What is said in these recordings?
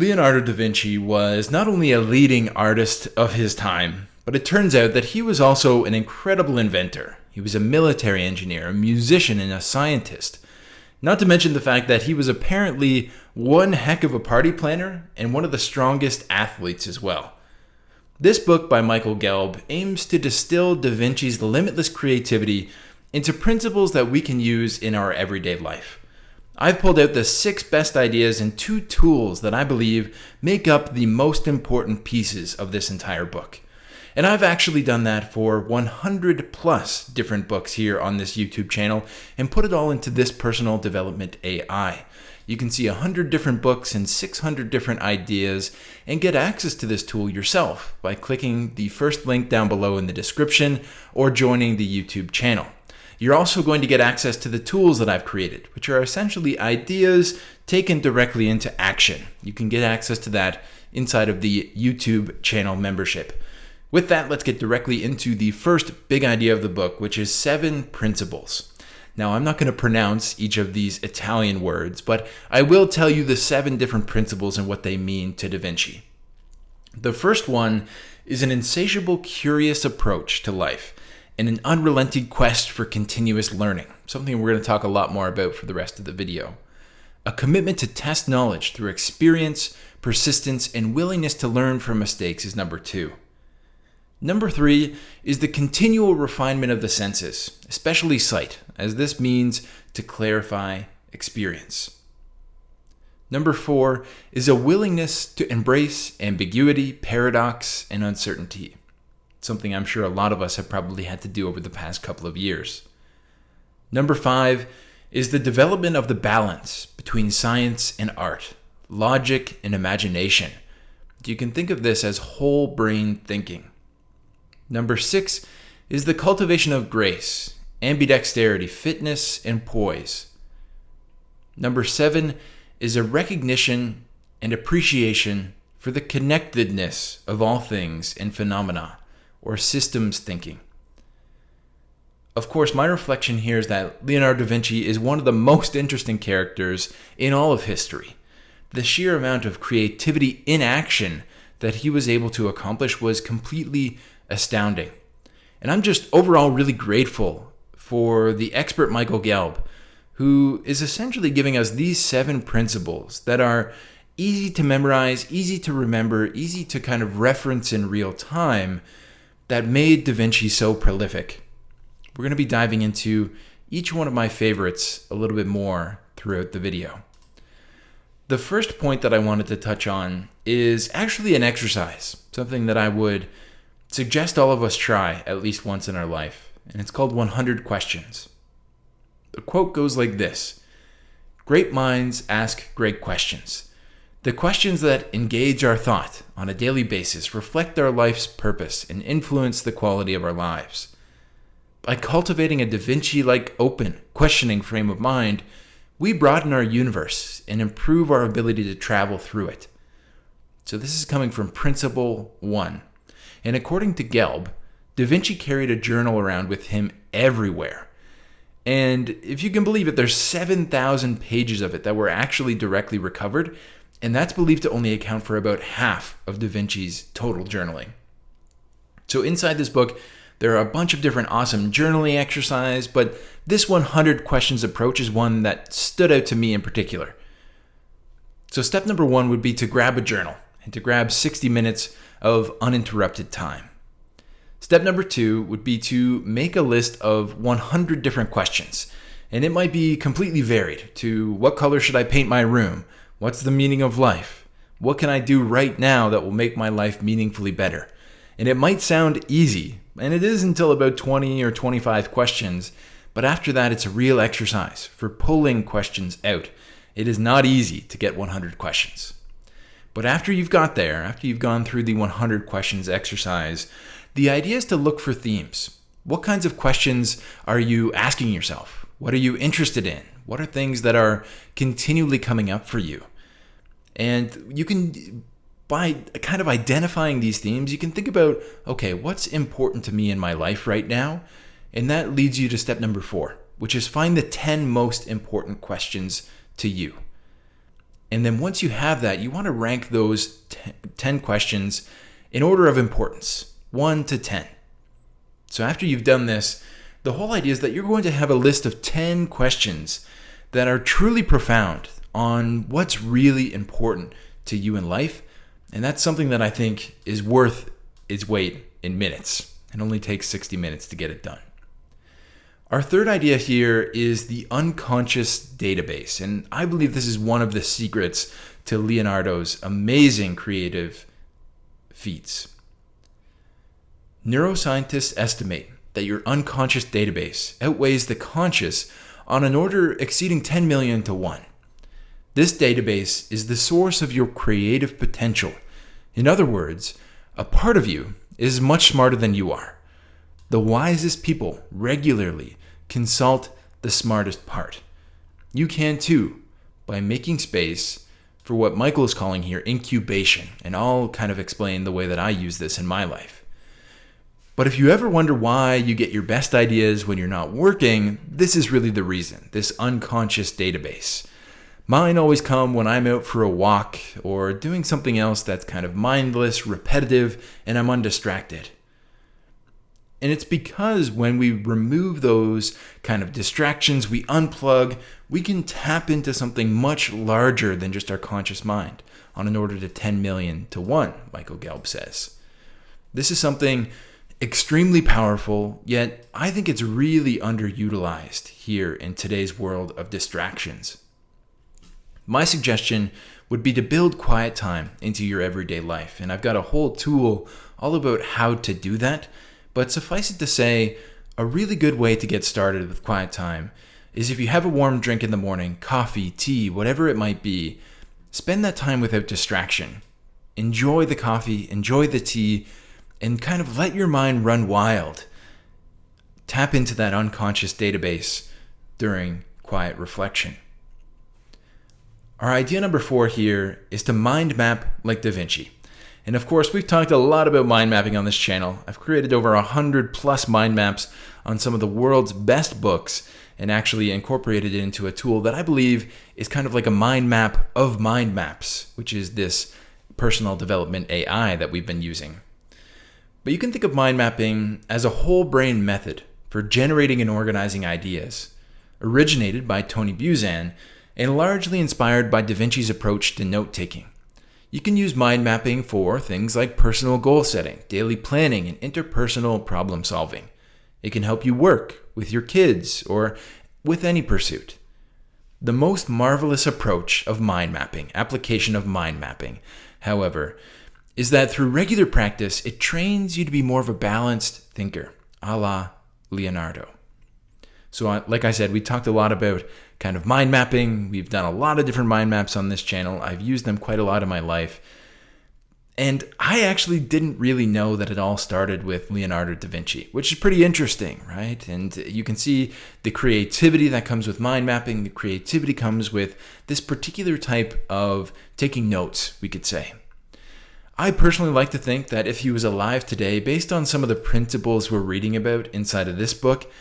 Leonardo da Vinci was not only a leading artist of his time, but it turns out that he was also an incredible inventor. He was a military engineer, a musician, and a scientist. Not to mention the fact that he was apparently one heck of a party planner and one of the strongest athletes as well. This book by Michael Gelb aims to distill Da Vinci's limitless creativity into principles that we can use in our everyday life. I've pulled out the 6 best ideas and 2 tools that I believe make up the most important pieces of this entire book. And I've actually done that for 100 plus different books here on this YouTube channel and put it all into this personal development AI. You can see 100 different books and 600 different ideas and get access to this tool yourself by clicking the first link down below in the description or joining the YouTube channel. You're also going to get access to the tools that I've created, which are essentially ideas taken directly into action. You can get access to that inside of the YouTube channel membership. With that, let's get directly into the first big idea of the book, which is 7 principles. Now, I'm not going to pronounce each of these Italian words, but I will tell you the 7 different principles and what they mean to Da Vinci. The first one is an insatiable, curious approach to life and an unrelenting quest for continuous learning, something we're going to talk a lot more about for the rest of the video. A commitment to test knowledge through experience, persistence, and willingness to learn from mistakes is number 2. Number 3 is the continual refinement of the senses, especially sight, as this means to clarify experience. Number 4 is a willingness to embrace ambiguity, paradox, and uncertainty, something I'm sure a lot of us have probably had to do over the past couple of years. Number 5 is the development of the balance between science and art, logic and imagination. You can think of this as whole brain thinking. Number 6 is the cultivation of grace, ambidexterity, fitness, and poise. Number 7 is a recognition and appreciation for the connectedness of all things and phenomena, or systems thinking. Of course, my reflection here is that Leonardo da Vinci is one of the most interesting characters in all of history. The sheer amount of creativity in action that he was able to accomplish was completely astounding. And I'm just overall really grateful for the expert Michael Gelb, who is essentially giving us these 7 principles that are easy to memorize, easy to remember, easy to kind of reference in real time, that made Da Vinci so prolific. We're going to be diving into each one of my favorites a little bit more throughout the video. The first point that I wanted to touch on is actually an exercise, something that I would suggest all of us try at least once in our life, and it's called 100 questions. The quote goes like this: "Great minds ask great questions. The questions that engage our thought on a daily basis reflect our life's purpose and influence the quality of our lives. By cultivating a Da Vinci-like open, questioning frame of mind, we broaden our universe and improve our ability to travel through it." So this is coming from Principle 1. And according to Gelb, Da Vinci carried a journal around with him everywhere. And if you can believe it, there's 7,000 pages of it that were actually directly recovered, and that's believed to only account for about half of Da Vinci's total journaling. So inside this book, there are a bunch of different awesome journaling exercises, but this 100 questions approach is one that stood out to me in particular. So step number 1 would be to grab a journal and to grab 60 minutes of uninterrupted time. Step number 2 would be to make a list of 100 different questions, and it might be completely varied to: what color should I paint my room? What's the meaning of life? What can I do right now that will make my life meaningfully better? And it might sound easy, and it is until about 20 or 25 questions, but after that it's a real exercise for pulling questions out. It is not easy to get 100 questions. But after you've got there, after you've gone through the 100 questions exercise, the idea is to look for themes. What kinds of questions are you asking yourself? What are you interested in? What are things that are continually coming up for you? And you can, by kind of identifying these themes, you can think about, okay, what's important to me in my life right now? And that leads you to step number 4, which is find the 10 most important questions to you. And then once you have that, you want to rank those 10 questions in order of importance, 1 to 10. So after you've done this, the whole idea is that you're going to have a list of 10 questions that are truly profound on what's really important to you in life. And that's something that I think is worth its weight in minutes. It only takes 60 minutes to get it done. Our third idea here is the unconscious database. And I believe this is one of the secrets to Leonardo's amazing creative feats. Neuroscientists estimate that your unconscious database outweighs the conscious on an order exceeding 10 million to 1. This database is the source of your creative potential. In other words, a part of you is much smarter than you are. The wisest people regularly consult the smartest part. You can too, by making space for what Michael is calling here incubation, and I'll kind of explain the way that I use this in my life. But if you ever wonder why you get your best ideas when you're not working, this is really the reason, this unconscious database. Mine always come when I'm out for a walk or doing something else that's kind of mindless, repetitive, and I'm undistracted. And it's because when we remove those kind of distractions, we unplug, we can tap into something much larger than just our conscious mind on an order to 10 million to 1, Michael Gelb says. This is something extremely powerful, yet I think it's really underutilized here in today's world of distractions. My suggestion would be to build quiet time into your everyday life. And I've got a whole tool all about how to do that. But suffice it to say, a really good way to get started with quiet time is if you have a warm drink in the morning, coffee, tea, whatever it might be, spend that time without distraction. Enjoy the coffee, enjoy the tea, and kind of let your mind run wild. Tap into that unconscious database during quiet reflection. Our idea number 4 here is to mind map like Da Vinci. And of course, we've talked a lot about mind mapping on this channel. I've created over 100 plus mind maps on some of the world's best books and actually incorporated it into a tool that I believe is kind of like a mind map of mind maps, which is this personal development AI that we've been using. But you can think of mind mapping as a whole brain method for generating and organizing ideas, originated by Tony Buzan and largely inspired by Da Vinci's approach to note-taking. You can use mind mapping for things like personal goal setting, daily planning, and interpersonal problem solving. It can help you work with your kids or with any pursuit. The most marvelous approach of mind mapping, application of mind mapping, however, is that through regular practice, it trains you to be more of a balanced thinker, a la Leonardo. So like I said, we talked a lot about kind of mind mapping. We've done a lot of different mind maps on this channel. I've used them quite a lot in my life. And I actually didn't really know that it all started with Leonardo da Vinci, which is pretty interesting, right? And you can see the creativity that comes with mind mapping. The creativity comes with this particular type of taking notes, we could say. I personally like to think that if he was alive today, based on some of the principles we're reading about inside of this book,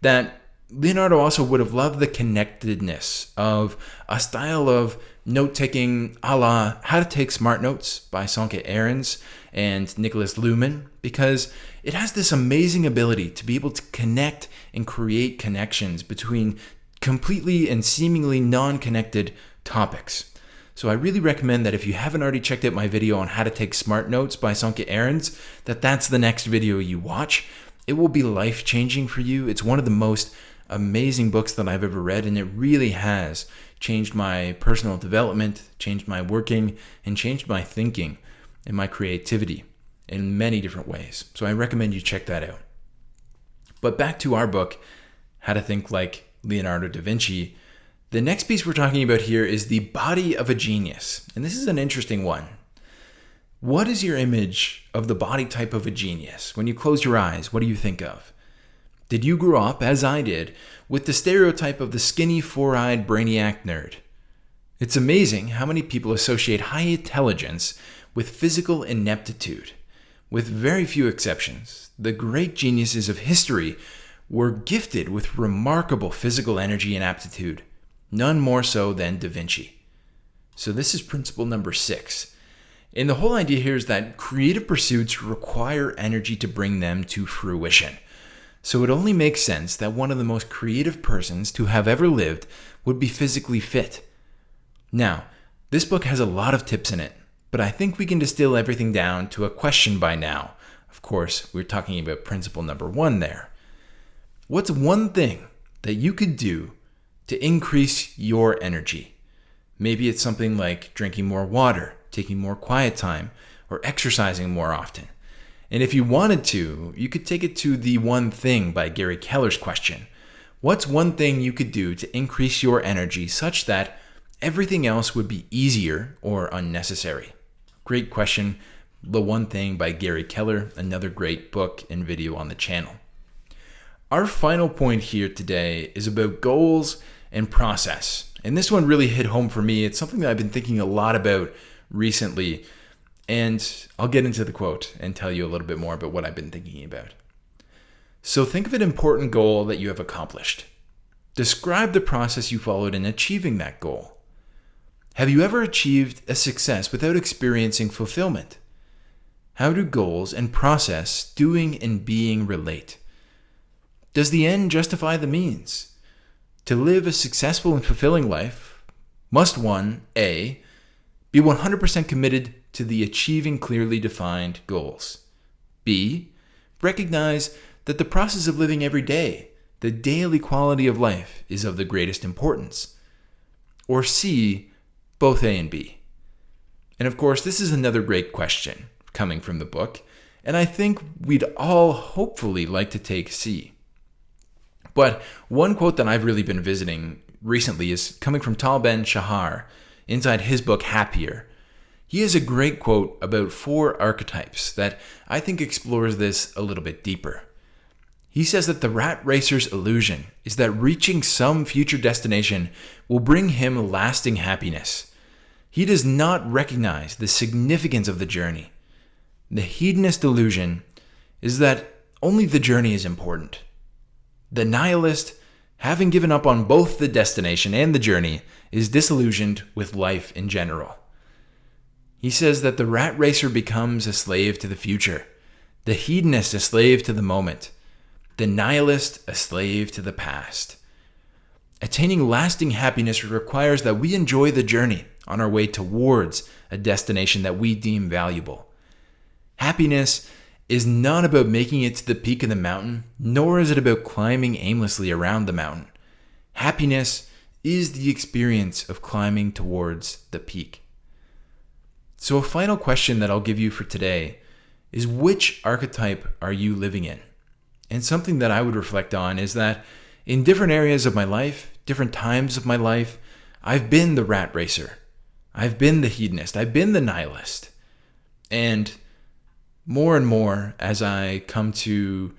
that Leonardo also would have loved the connectedness of a style of note-taking a la How to Take Smart Notes by Sönke Ahrens and Nicholas Luhmann, because it has this amazing ability to be able to connect and create connections between completely and seemingly non-connected topics. So I really recommend that if you haven't already checked out my video on How to Take Smart Notes by Sönke Ahrens, that's the next video you watch. It will be life-changing for you. It's one of the most amazing books that I've ever read, and it really has changed my personal development, changed my working, and changed my thinking and my creativity in many different ways. So I recommend you check that out. But back to our book, How to Think Like Leonardo da Vinci. The next piece we're talking about here is the body of a genius. And this is an interesting one. What is your image of the body type of a genius? When you close your eyes, what do you think of? Did you grow up, as I did, with the stereotype of the skinny, four-eyed brainiac nerd? It's amazing how many people associate high intelligence with physical ineptitude. With very few exceptions, the great geniuses of history were gifted with remarkable physical energy and aptitude, none more so than Da Vinci. So this is principle number 6. And the whole idea here is that creative pursuits require energy to bring them to fruition. So it only makes sense that one of the most creative persons to have ever lived would be physically fit. Now, this book has a lot of tips in it, but I think we can distill everything down to a question by now. Of course, we're talking about principle number 1 there. What's one thing that you could do to increase your energy? Maybe it's something like drinking more water, taking more quiet time, or exercising more often. And if you wanted to, you could take it to the one thing by Gary Keller's question. What's one thing you could do to increase your energy such that everything else would be easier or unnecessary? Great question. The One Thing by Gary Keller, another great book and video on the channel. Our final point here today is about goals and process. And this one really hit home for me. It's something that I've been thinking a lot about recently. And I'll get into the quote and tell you a little bit more about what I've been thinking about. So think of an important goal that you have accomplished. Describe the process you followed in achieving that goal. Have you ever achieved a success without experiencing fulfillment? How do goals and process, doing and being, relate? Does the end justify the means? To live a successful and fulfilling life, must one, A, be 100% committed to the achieving clearly defined goals. B, recognize that the process of living every day, the daily quality of life, is of the greatest importance. Or C, both A and B. And of course, this is another great question coming from the book, and I think we'd all hopefully like to take C. But one quote that I've really been visiting recently is coming from Tal Ben-Shahar inside his book Happier. He has a great quote about 4 archetypes that I think explores this a little bit deeper. He says that the rat racer's illusion is that reaching some future destination will bring him lasting happiness. He does not recognize the significance of the journey. The hedonist illusion is that only the journey is important. The nihilist, having given up on both the destination and the journey, is disillusioned with life in general. He says that the rat racer becomes a slave to the future, the hedonist a slave to the moment, the nihilist a slave to the past. Attaining lasting happiness requires that we enjoy the journey on our way towards a destination that we deem valuable. Happiness is not about making it to the peak of the mountain, nor is it about climbing aimlessly around the mountain. Happiness is the experience of climbing towards the peak. So a final question that I'll give you for today is, which archetype are you living in? And something that I would reflect on is that in different areas of my life, different times of my life, I've been the rat racer. I've been the hedonist. I've been the nihilist. And more, as I come to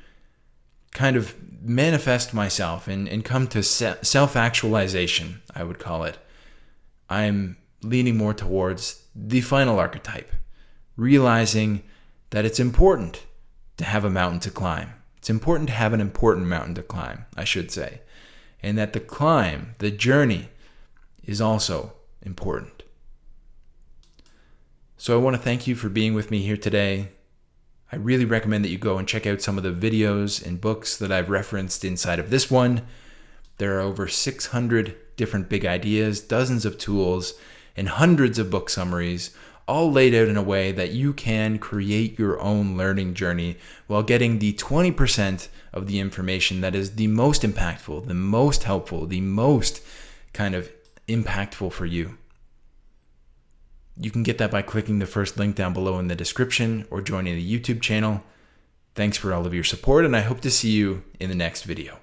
kind of manifest myself and come to self-actualization, I would call it, I'm leaning more towards the final archetype, realizing that it's important to have a mountain to climb. It's important to have an important mountain to climb, I should say, and that the climb, the journey, is also important. So I want to thank you for being with me here today. I really recommend that you go and check out some of the videos and books that I've referenced inside of this one. There are over 600 different big ideas, dozens of tools, and hundreds of book summaries, all laid out in a way that you can create your own learning journey while getting the 20% of the information that is the most impactful, the most helpful, the most kind of impactful for you. You can get that by clicking the first link down below in the description or joining the YouTube channel. Thanks for all of your support, and I hope to see you in the next video.